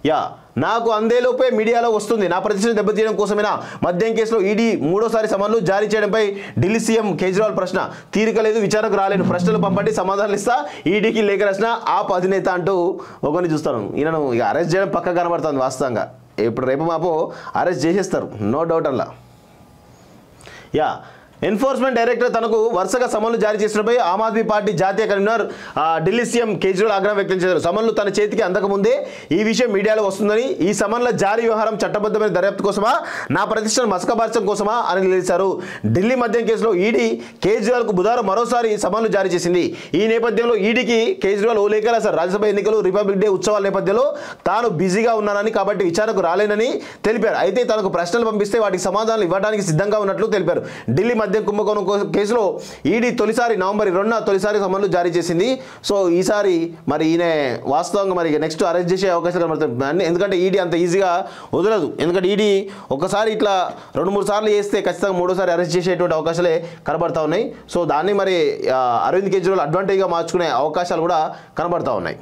yeah నాకు అందేలోపే మీడియాలో వస్తుంది నా ప్రతిష్టను దెబ్బతీయడం కోసమేనా మద్యం కేసులో ఈడీ మూడోసారి సమన్లు జారీ చేయడంపై ఢిల్లీ సీఎం కేజ్రీవాల్ ప్రశ్న తీరిక లేదు విచారణకు రాలేను ప్రశ్నలు పంపండి సమాధానాలు ఇస్తా ఈడీకి లేఖ రాసిన ఆప్ అధినేత అంటూ ఒకరిని చూస్తాను ఈయనను ఇక అరెస్ట్ చేయడం పక్క కనబడుతుంది వాస్తవంగా ఇప్పుడు రేపు మాపో అరెస్ట్ చేసేస్తారు నో డౌట్ అలా యా ఎన్ఫోర్స్మెంట్ డైరెక్టర్ తనకు వరుసగా సమన్లు జారీ చేసినపై ఆమ్ ఆద్మీ పార్టీ జాతీయ కన్వీనర్ ఢిల్లీ సీఎం కేజ్రీవాల్ ఆగ్రహం వ్యక్తం చేశారు సమన్లు తన చేతికి అందకముందే ఈ విషయం మీడియాలో వస్తుందని ఈ సమన్ల జారీ వ్యవహారం చట్టబద్ధమైన దర్యాప్తు కోసమా నా ప్రతిష్టను మసకబార్చడం కోసమా అని నిలిచారు ఢిల్లీ మద్యం కేసులో ఈడీ కేజ్రీవాల్కు బుధవారం మరోసారి సమన్లు జారీ చేసింది ఈ నేపథ్యంలో ఈడీకి కేజ్రీవాల్ ఓ లేఖ రాశారు రాజ్యసభ ఎన్నికలు రిపబ్లిక్ డే ఉత్సవాల నేపథ్యంలో తాను బిజీగా ఉన్నానని కాబట్టి విచారణకు రాలేనని తెలిపారు అయితే తనకు ప్రశ్నలు పంపిస్తే వాటికి సమాధానాలు ఇవ్వడానికి సిద్ధంగా ఉన్నట్లు తెలిపారు ఢిల్లీ మద్యం కుంభకోణం కేసులో ఈడీ తొలిసారి నవంబర్ 2న తొలిసారి సమన్లు జారీ చేసింది సో ఈసారి మరి ఈయన వాస్తవంగా మరి నెక్స్ట్ అరెస్ట్ చేసే అవకాశాలు కనబడుతుంది ఎందుకంటే ఈడీ అంత ఈజీగా వదలదు ఎందుకంటే ఈడీ ఒకసారి ఇట్లా 2-3 సార్లు చేస్తే ఖచ్చితంగా మూడోసారి అరెస్ట్ చేసేటువంటి అవకాశాలే కనబడతా ఉన్నాయి సో దాన్ని మరి అరవింద్ కేజ్రీవాల్ అడ్వాంటేజ్గా మార్చుకునే అవకాశాలు కూడా కనబడతా ఉన్నాయి